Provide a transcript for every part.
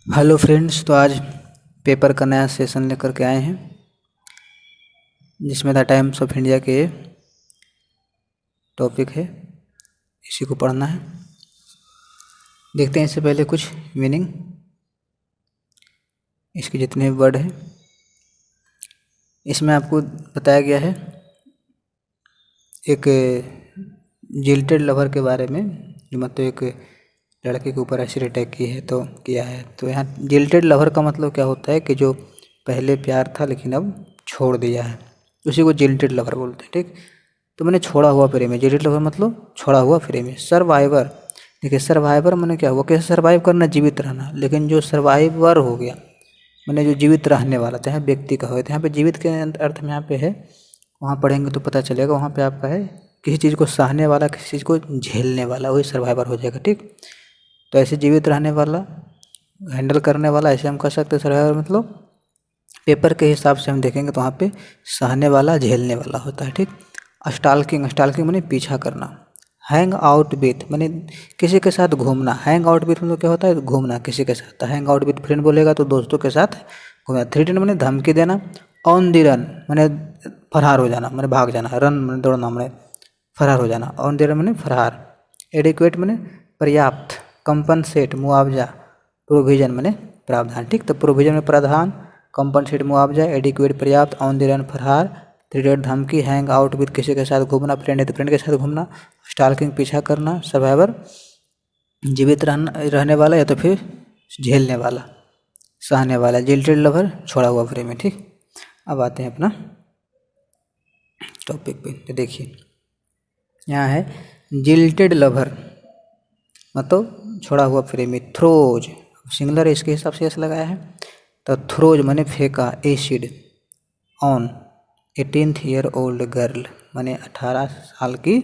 Hello friends, तो आज paper का नया सेशन लेकर के आए हैं जिसमें द टाइम्स ऑफ इंडिया के टॉपिक है, इसी को पढ़ना है। देखते हैं इससे पहले कुछ मीनिंग, इसके जितने भी वर्ड हैं। इसमें आपको बताया गया है एक जिल्टेड लवर के बारे में, जो मतलब एक लड़के के ऊपर एसिड अटैक की है तो किया है। तो यहाँ जिल्टेड लवर का मतलब क्या होता है कि जो पहले प्यार था लेकिन अब छोड़ दिया है, उसी को जिल्टेड लवर बोलते हैं। ठीक, तो मैंने छोड़ा हुआ प्रेमी, जिल्टेड लवर मतलब छोड़ा हुआ प्रेमी। सर्वाइवर, देखिए सर्वाइवर मैंने क्या हुआ, कैसे सर्वाइव करना, जीवित रहना। लेकिन जो सर्वाइवर हो गया मैंने जो जीवित रहने वाला, चाहे व्यक्ति का हो, तो यहाँ पे जीवित के अर्थ में यहाँ पे है, वहाँ पढ़ेंगे तो पता चलेगा। वहाँ पे आपका है किसी चीज़ को सहने वाला, किसी चीज़ को झेलने वाला, वही सर्वाइवर हो जाएगा। ठीक, तो ऐसे जीवित रहने वाला, हैंडल करने वाला, ऐसे हम कह सकते हैं सर्वाइवर। मतलब पेपर के हिसाब से हम देखेंगे तो वहाँ पे सहने वाला, झेलने वाला होता है। ठीक, स्टाल्किंग, स्टाल्किंग माने पीछा करना। हैंग आउट विथ माने किसी के साथ घूमना। हैंग आउट विथ मतलब क्या होता है, घूमना किसी के साथ। हैंग आउट विथ फ्रेंड बोलेगा तो दोस्तों के साथ घूमना। थ्रेटन माने धमकी देना। ऑन द रन माने फरार हो जाना, माने भाग जाना। रन माने दौड़ना, माने फरार हो जाना। ऑन द रन माने फरार। एडिक्वेट माने पर्याप्त। कंपनसेट मुआवजा। प्रोविजन माने प्रावधान। ठीक, तो प्रोविजन में प्रावधान, कंपनसेट मुआवजा, एडिक्वेट पर्याप्त, ऑन द रन फरार, थ्रेटेड धमकी, हैंग आउट विद किसी के साथ घूमना, फ्रेंड है तो फ्रेंड के साथ घूमना, स्टाल्किंग पीछा करना, सर्वाइवर जीवित रहने वाला या तो फिर झेलने वाला, सहने वाला। जिल्टेड लवर छोड़ा हुआ प्रेमी। ठीक, अब आते हैं अपना टॉपिक पे। तो देखिए यहाँ है जिल्टेड लवर मतलब छोड़ा हुआ प्रेमी। थ्रोज सिंगलर है, इसके हिसाब से ऐसा लगाया है। तो थ्रोज माने फेंका acid on 18th year old girl, माने 18 साल की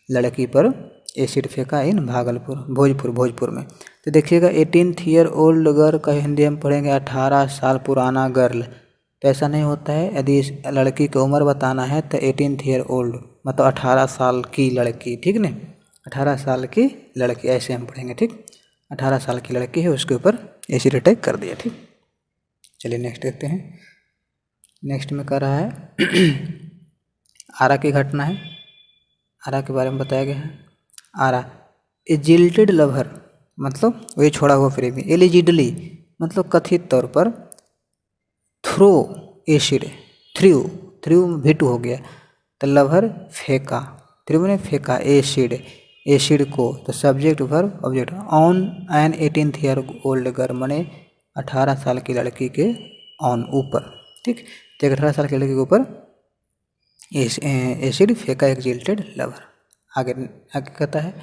लड़की पर एसिड फेंका इन भागलपुर, भोजपुर में। तो देखिएगा 18th ईयर ओल्ड गर्ल का हिंदी हम पढ़ेंगे 18 साल पुराना गर्ल। तो ऐसा नहीं होता है, यदि इस लड़की की उम्र बताना है तो 18th ईयर ओल्ड मतलब 18 साल की लड़की। ठीक न, 18 साल की लड़की ऐसे हम पढ़ेंगे। ठीक, 18 साल की लड़की है, उसके ऊपर एसिड अटैक कर दिया। ठीक, चलिए नेक्स्ट देखते हैं। नेक्स्ट में कह रहा है आरा की घटना है, आरा के बारे में बताया गया है। आरा ए जिल्टेड लवर मतलब वही छोड़ा हुआ प्रेमी। एलिजिडली मतलब कथित तौर पर। थ्रो एसिड, थ्रू थ्रू भिटू हो गया, तो लवर फेंका, थ्रू ने फेंका एसिड, एसिड को। तो subject verb object. On an 18th year old girl माने 18 साल की लड़की के ऑन ऊपर। ठीक, तो 18 साल की लड़की के ऊपर एसिड फेंका एक जिल्टेड लवर। आगे आगे कहता है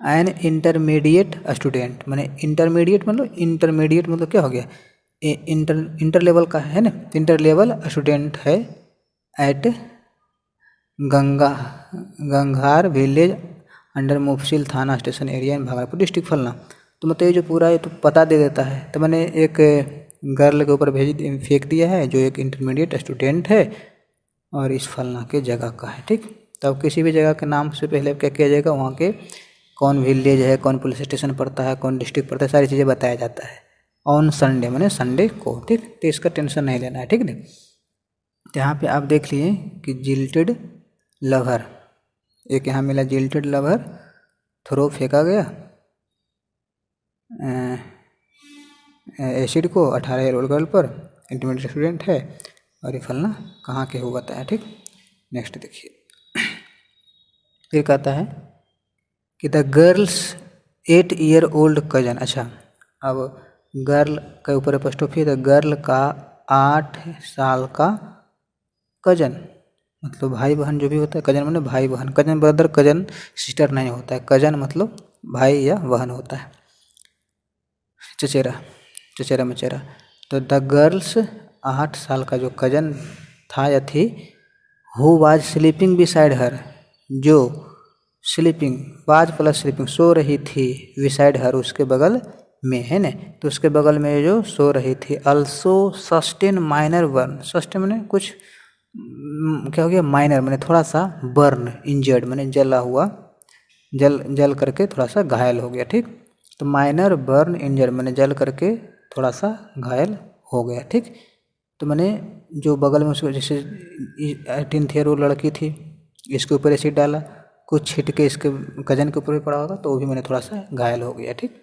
एन इंटरमीडिएट स्टूडेंट, माने इंटरमीडिएट मतलब क्या हो गया, इंटर लेवल का है ना, इंटर लेवल स्टूडेंट है एट गंगार विलेज अंडर मुफसिल थाना station area in Bhagalpur district फलना। तो मतलब ये जो पूरा ये तो पता दे देता है। तो मैंने एक गर्ल के ऊपर फेंक दिया है जो एक इंटरमीडिएट स्टूडेंट है और इस फलना के जगह का है। ठीक, तो अब किसी भी जगह के नाम से पहले क्या किया जाएगा, वहाँ के कौन विलेज है, कौन पुलिस स्टेशन पड़ता है, कौन डिस्ट्रिक्ट पड़ता है, सारी चीज़ें बताया जाता है। ऑन संडे मैंने संडे को। ठीक, तो इसका टेंशन नहीं लेना है। ठीक है, तो यहाँ पे आप देख लिए कि जिल्टेड लवर, एक यहाँ मिला जिल्टेड लवर, थ्रो फेंका गया एसिड को 18 ईयर ओल्ड गर्ल पर, इंटरमीडिएट स्टूडेंट है और ये फलना कहाँ के हो बताया। ठीक, नेक्स्ट देखिए फिर कहता है कि the girls 8 year old cousin. अच्छा, अब गर्ल के ऊपर एपोस्ट्रोफी, द गर्ल का 8 साल का कजन मतलब भाई बहन जो भी होता है, कजन माने भाई बहन, कजन ब्रदर, कजन सिस्टर नहीं होता है, कजन मतलब भाई या बहन होता है। चचेरा, चचेरा मचेरा। तो द गर्ल्स 8 साल का जो कजन था या थी, who was sleeping beside her, जो स्लीपिंग वाज प्लस स्लीपिंग सो रही थी, बिसाइड हर उसके बगल में, है ना। तो उसके बगल में जो सो रही थी। Also sustain minor burn, sustain मैंने कुछ क्या हो गया, माइनर मैंने थोड़ा सा, बर्न इंजर्ड मैंने जला हुआ, जल करके थोड़ा सा घायल हो गया। ठीक, तो माइनर बर्न इंजर्ड मैंने जल करके थोड़ा सा घायल हो गया। ठीक, तो मैंने जो बगल में उसको जैसे 18th ईयर वो लड़की थी, इसके ऊपर एसिड डाला, कुछ छिटके इसके कजन के ऊपर भी पड़ा होगा, तो वो भी मैंने थोड़ा सा घायल हो गया। ठीक,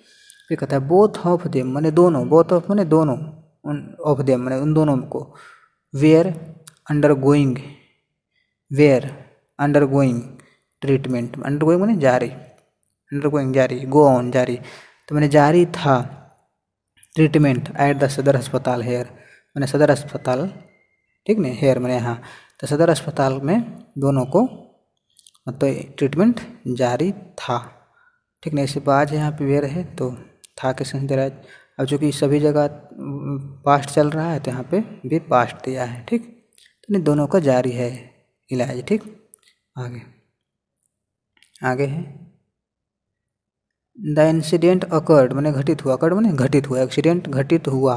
फिर कहता है बोथ ऑफ देम, मैंने दोनों, बोथ ऑफ मैंने दोनों, ऑफ देम मैंने उन दोनों को, were undergoing, were undergoing treatment, undergoing मैंने जारी, अंडर गोइंग जारी, गो ऑन जारी, तो मैंने जारी था ट्रीटमेंट एट द सदर अस्पताल हेयर, मैंने सदर अस्पताल, ठीक नहीं हेयर मैंने यहाँ, तो सदर अस्पताल में दोनों को मतलब ट्रीटमेंट जारी था। ठीक नहीं, इसे बाज यहाँ पे वेयर है तो था के सेंस दे रहा है। अब चूँकि सभी जगह पास्ट चल रहा है तो यहाँ पे भी पास्ट दिया है। ठीक, तो नहीं दोनों का जारी है इलाज। ठीक, आगे आगे है द इंसिडेंट अकर्ड मैंने घटित हुआ, अकर्ड मैंने घटित हुआ, एक्सीडेंट घटित हुआ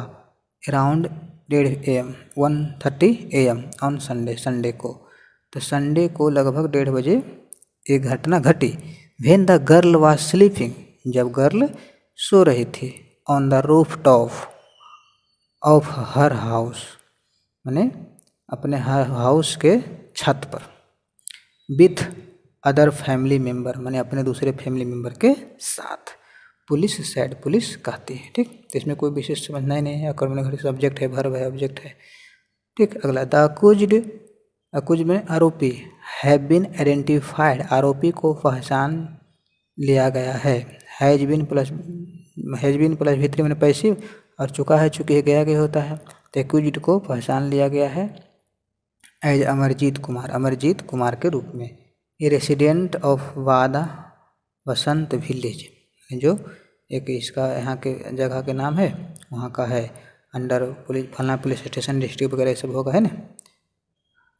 around 1:30 AM 1:30 AM on Sunday, Sunday को, तो संडे को लगभग 1:30 बजे एक घटना घटी। When the girl was sleeping, जब गर्ल सो रही थी, on the roof top of her house, मैंने अपने हर हाउस के छत पर, विथ अदर फैमिली मेम्बर मैंने अपने दूसरे फैमिली मेम्बर के साथ, पुलिस सैड पुलिस कहती है। ठीक, तो इसमें कोई विशेष समझना ही नहीं है, अकर मैंने घड़ी सब्जेक्ट है, वर्ब है, ऑब्जेक्ट है। ठीक, अगला द अक्यूज्ड, अक्यूज में आरोपी, हैव बीन आइडेंटिफाइड, आरोपी को पहचान लिया गया है, हैज बीन प्लस V3 मैंने पैसिव, और चुका है चूँकि गया गया होता है, तो अक्यूज्ड को पहचान लिया गया है एज अमरजीत कुमार, अमरजीत कुमार के रूप में, ए रेसिडेंट ऑफ वादा वसंत विलेज, जो एक इसका यहाँ के जगह के नाम है वहाँ का है, अंडर पुलिस फलना पुलिस स्टेशन डिस्ट्रिक्ट वगैरह सब होगा है ना,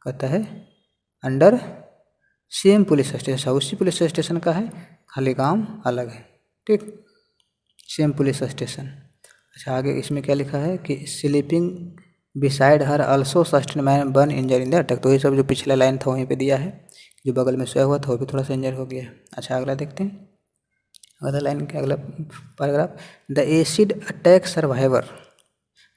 कहता है अंडर सेम पुलिस स्टेशन, उसी पुलिस स्टेशन का है, खाली गांव अलग है। ठीक, सेम पुलिस स्टेशन। अच्छा, आगे इसमें क्या लिखा है कि sleeping beside her also sustain man one injure in the attack, तो ये सब जो पिछला लाइन था वहीं पे दिया है, जो बगल में सोया हुआ था वो भी थोड़ा सा इंजर हो गया। अच्छा, अगला देखते हैं, अगला लाइन के अगला paragraph, the acid attack survivor.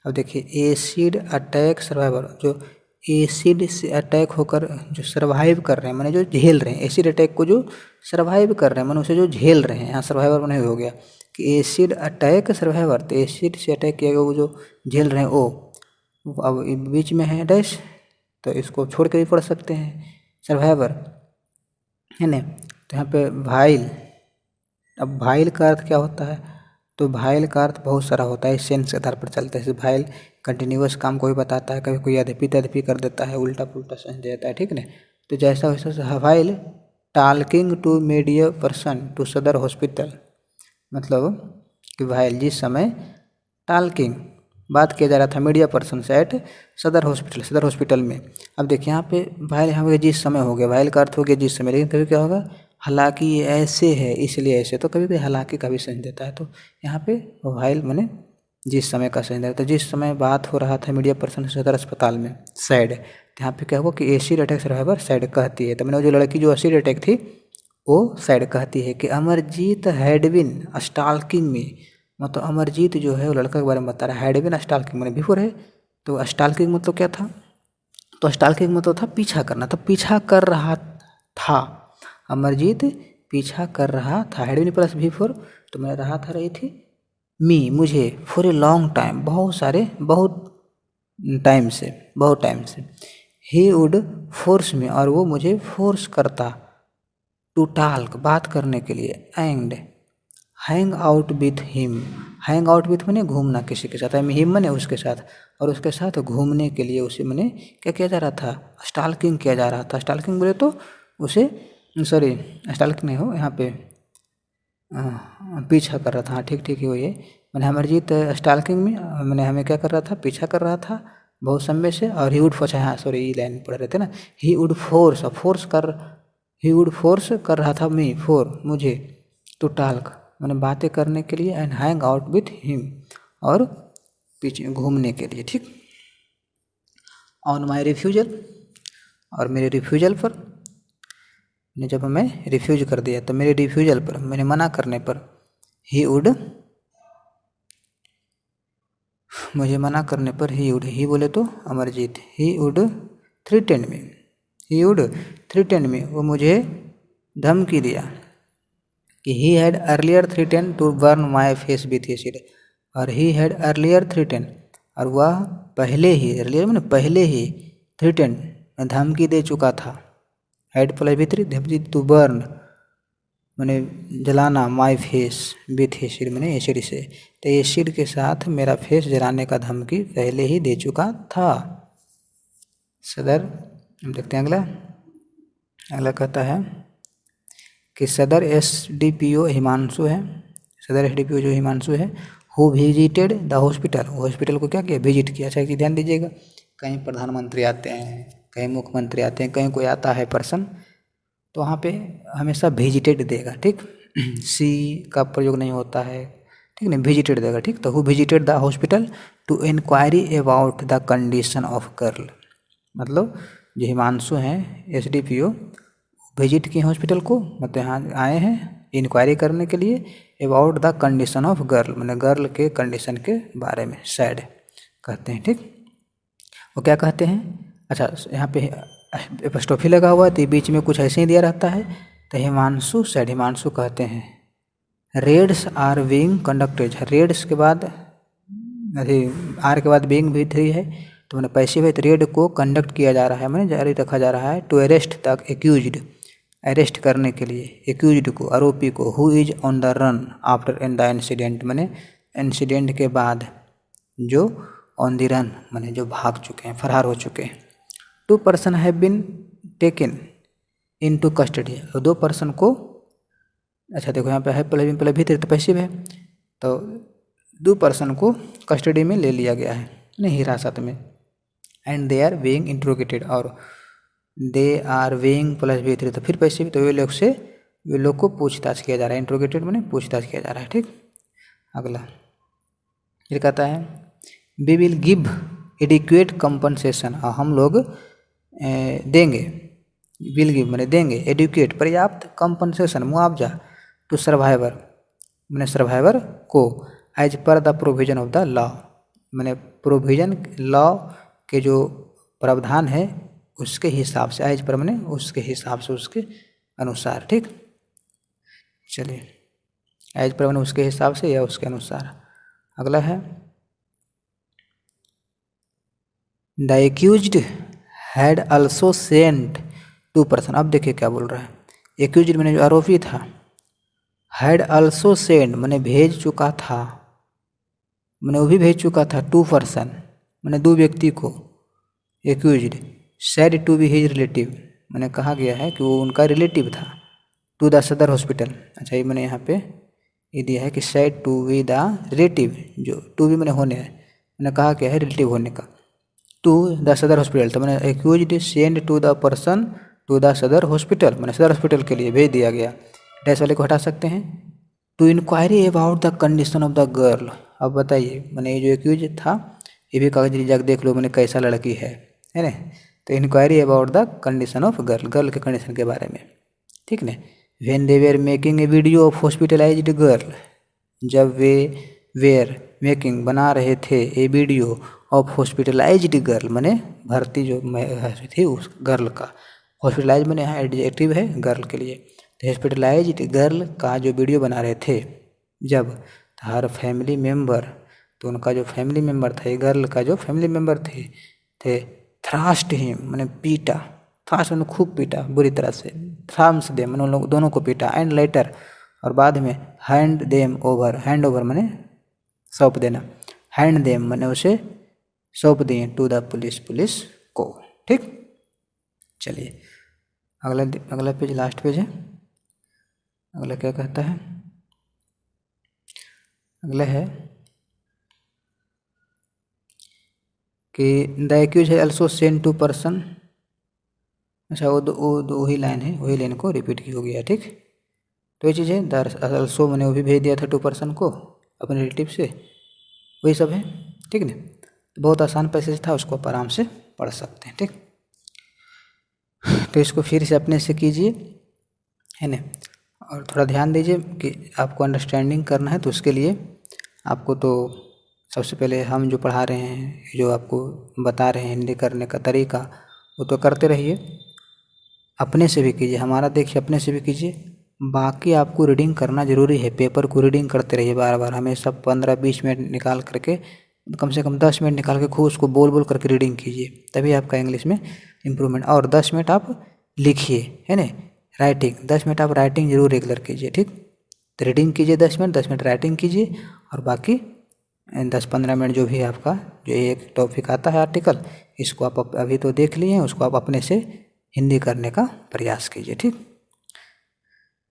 अब देखिए एसिड अटैक सर्वाइवर, जो एसिड से अटैक होकर जो सर्वाइव कर रहे हैं, मैंने जो झेल रहे हैं, एसिड अटैक को जो सर्वाइव कर रहे हैं, मैंने उसे जो झेल रहे हैं, यहाँ सर्वाइवर मैंने हो गया कि एसिड अटैक सर्वाइवर, तो एसिड से अटैक किया गया वो जो झेल रहे हैं वो, अब बीच में है डैश, तो इसको छोड़ के भी पढ़ सकते हैं सर्वाइवर है ना। तो यहाँ पे भाइल, अब भाइल का अर्थ क्या होता है, तो भाइल का अर्थ बहुत सारा होता है, इस सेंस के आधार पर चलता है। जैसे भाइल कंटिन्यूअस काम कोई बताता है, कभी कोई यद्यपि तद्यपि कर देता है, उल्टा पुल्टा सेंस देता है। ठीक ना, तो जैसा वैसा भाइल टाल्किंग टू मीडिया पर्सन टू सदर हॉस्पिटल, मतलब कि भाइल जिस समय टाल्किंग बात किया जा रहा था मीडिया पर्सन से एट सदर हॉस्पिटल, सदर हॉस्पिटल में। अब देखिए यहाँ पे भाइल, यहाँ पे जिस समय हो गया, भाइल का अर्थ हो गया जिस समय, लेकिन कभी क्या होगा हालांकि ये ऐसे है इसलिए ऐसे, तो कभी भी हालांकि का भी सेंस देता है, तो यहाँ पे भाइल मैंने जिस समय का सेंस देता है। जिस समय बात हो रहा था मीडिया पर्सन सदर अस्पताल में, सैड, तो यहाँ पे क्या हुआ कि एसिड अटैक सर्वाइवर सैड कहती है, तो मैंने जो लड़की जो एसिड अटैक थी वो सैड कहती है कि अमरजीत हैड बीन स्टाल्किंग मी, मतलब अमरजीत जो है वो लड़का के बारे में बता रहा है, हैड बीन स्टाल्किंग मैंने बिफोर है, तो स्टाल्किंग मतलब क्या था, तो स्टाल्किंग मतलब था पीछा करना, तो पीछा कर रहा था, अमरजीत पीछा कर रहा था, हैड बीन प्लस बिफोर, तो मैं रहा था रही थी, मी मुझे, फॉर ए लॉन्ग टाइम बहुत टाइम से, ही वुड फोर्स मी और वो मुझे फोर्स करता, टू टाल्क बात करने के लिए, and hang out with him, hang out with मैंने घूमना किसी के साथ, हिम मैंने उसके साथ, और उसके साथ घूमने के लिए उसे मैंने क्या किया जा रहा था, स्टाल्किंग किया जा रहा था। स्टाल्किंग बोले तो उसे, सॉरी स्टाल्किंग नहीं हो यहाँ पे, पीछा कर रहा था, हाँ ठीक ही हुई है, मैंने अमरजीत स्टाल्किंग में मैंने हमें क्या कर रहा था, पीछा कर रहा था बहुत समय से, और ही वुड फोर्स, हाँ सॉरी ये लाइन पढ़ रहे थे ना, he would force, he would force कर रहा था मी, फॉर मुझे, टू टाल्क मैंने बातें करने के लिए, and hang out with him और पीछे घूमने के लिए। ठीक, ऑन माई रिफ्यूजल, और मेरे रिफ्यूजल पर, जब मैं रिफ्यूज कर दिया तो मेरे रिफ्यूजल पर, मैंने मना करने पर, ही वुड मुझे मना करने पर ही बोले तो Amarjeet, he would threaten me, वो मुझे धमकी दिया कि he had earlier threaten to burn my face with acid, और ही हैड अर्लियर थ्रेटन, और वह पहले ही, अर्लियर मैंने पहले ही, थ्रेटन धमकी दे चुका था, हैड प्लस भी धमकी, टू बर्न मैंने जलाना, माई फेस विथ एसिड मैंने एसिड से, तो एसिड के साथ मेरा फेस जलाने का धमकी पहले ही दे चुका था। सदर, हम देखते हैं अगला कहता है कि सदर SDPO हिमांशु है, सदर SDPO जो हिमांशु है, who visited the hospital, hospital को क्या किया, विजिट किया। अच्छा कि ध्यान दीजिएगा, कहीं प्रधानमंत्री आते हैं, कहीं मुख्यमंत्री आते हैं, कहीं कोई आता है पर्सन, तो वहाँ पे हमेशा विजिटेड देगा, ठीक, सी का प्रयोग नहीं होता है, ठीक नहीं, विजिटेड देगा, ठीक। तो who visited the hospital to inquiry about the condition of girl, मतलब जो हिमांशु हैं SDPO विजिट किए हॉस्पिटल को, मतलब यहाँ आए हैं इंक्वायरी करने के लिए about the condition of girl, मतलब गर्ल के कंडीशन के बारे में, सैड कहते हैं, ठीक। वो क्या कहते हैं, अच्छा यहाँ पे एपस्ट्रोफी लगा हुआ है तो बीच में कुछ ऐसे ही दिया रहता है, तो हिमांशु सैड, हिमांशु कहते हैं raids are being conducted, raids के बाद आर के बाद बीइंग भी 3 है, तो मैंने पैसिव है, तो रेड को कंडक्ट किया जा रहा है, मैंने जारी रखा जा रहा है, to arrest the accused, arrest करने के लिए एक्यूज्ड को, आरोपी को, who is on the run after in the incident, मैंने इंसिडेंट के बाद जो ऑन द रन मैंने जो भाग चुके हैं, फरार हो चुके हैं। 2 person have been taken into custody, 2 person को, अच्छा देखो यहाँ पे है पहले भीतर तो पैसिव है, तो 2 पर्सन को कस्टडी में ले लिया गया है, नहीं हिरासत में, एंड दे आर बीइंग इंट्रोगेटेड, और दे आर बीइंग प्लस भी 3 तो फिर पैसिव, तो वे लोग को पूछताछ किया जा रहा है, इंट्रोगेटेड मैंने पूछताछ किया जा रहा है, ठीक। अगला फिर कहता है we will give adequate compensation, हम लोग देंगे, विल गिव मैंने देंगे, एडिक्वेट पर्याप्त, कंपनसेशन मुआवजा, टू सर्वाइवर मैंने सर्वाइवर को, as per the provision of the law मैंने प्रोविजन लॉ के जो प्रावधान है उसके हिसाब से, एज पर मैंने उसके हिसाब से, उसके अनुसार, ठीक। चलिए एज पर मैंने उसके हिसाब से या उसके अनुसार। अगला है the accused had also sent 2 person, अब देखिए क्या बोल रहा है, एक्यूज्ड मैंने जो आरोपी था, हैड आल्सो सेंड मैंने भेज चुका था, मैंने वो भी भेज चुका था, 2 पर्सन मैंने 2 व्यक्ति को, accused said to be his relative मैंने कहा गया है कि वो उनका रिलेटिव था, टू द सदर हॉस्पिटल, अच्छा ये मैंने यहाँ पे ये दिया है कि said to be the relative, जो टू बी मैंने होने है, मैंने कहा क्या है रिलेटिव होने का, टू द सदर हॉस्पिटल, तो मैंने accused send to the person to the Sadar hospital, मैंने सदर हॉस्पिटल के लिए भेज दिया गया, डैश वाले को हटा सकते हैं, to inquiry about the condition of the girl. अब बताइए मैंने ये जो एक्यूज था ये भी कागज जाकर देख लो मैंने कैसा लड़की है ना, तो inquiry about the condition of girl, girl के कंडीशन के बारे में, ठीक ना। When they were making a video of hospitalised girl, जब वे वेर मेकिंग बना रहे थे a video of hospitalised girl मैंने भर्ती जो थी उस गर्ल का, हॉस्पिटलाइज मैंने यहाँ एडजेक्टिव है गर्ल के लिए, तो हॉस्पिटलाइज्ड गर्ल का जो वीडियो बना रहे थे जब, हर फैमिली मेम्बर, तो उनका जो फैमिली मेम्बर था, गर्ल का जो फैमिली मेम्बर थे थ्रास्ट हिम मैंने पीटा, थ्रास्ट मैंने खूब पीटा बुरी तरह से, थ्राम्स देम मैंने उन लोग दोनों को पीटा, एंड लेटर और बाद में hand them over, hand over मैंने सौंप देना, हैंड देम मैंने उसे सौंप दिए टू द पुलिस, पुलिस को, ठीक। चलिए अगला पेज लास्ट पेज है, अगला क्या कहता है, अगला है कि द एक्यूज है ऑल्सो सेंड 2 पर्सन, अच्छा वो वही लाइन है, वही लाइन को रिपीट की हो गया, ठीक। तो ये चीज़ है द ऑल्सो मैंने वो भी भेज दिया था 2 पर्सन को अपने रिलेटिव से, वही सब है, ठीक ना। तो बहुत आसान पैसेज था, उसको आप आराम से पढ़ सकते हैं, ठीक। तो इसको फिर से अपने से कीजिए, है ना, और थोड़ा ध्यान दीजिए कि आपको अंडरस्टैंडिंग करना है, तो उसके लिए आपको तो सबसे पहले हम जो पढ़ा रहे हैं, जो आपको बता रहे हैं हिंदी करने का तरीका, वो तो करते रहिए, अपने से भी कीजिए, हमारा देखिए अपने से भी कीजिए। बाकी आपको रीडिंग करना ज़रूरी है, पेपर को रीडिंग करते रहिए बार बार, हमेशा 15-20 मिनट निकाल करके, कम से कम 10 मिनट निकाल के खूब उसको बोल बोल करके रीडिंग कीजिए, तभी आपका इंग्लिश में इम्प्रूवमेंट। और 10 मिनट आप लिखिए, है ना, राइटिंग 10 मिनट आप राइटिंग जरूर रेगुलर कीजिए, ठीक। तो रीडिंग कीजिए 10 मिनट, 10 मिनट राइटिंग कीजिए, और बाकी 10-15 मिनट जो भी आपका जो एक टॉपिक आता है आर्टिकल, इसको आप अभी तो देख लिए हैं, उसको आप अपने से हिंदी करने का प्रयास कीजिए, ठीक।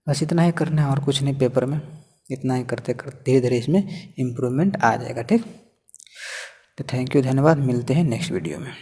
बस इतना ही करना है और कुछ नहीं पेपर में, इतना ही करते करते धीरे धीरे इसमें इम्प्रूवमेंट आ जाएगा, ठीक। तो थैंक यू, धन्यवाद, मिलते हैं नेक्स्ट वीडियो में।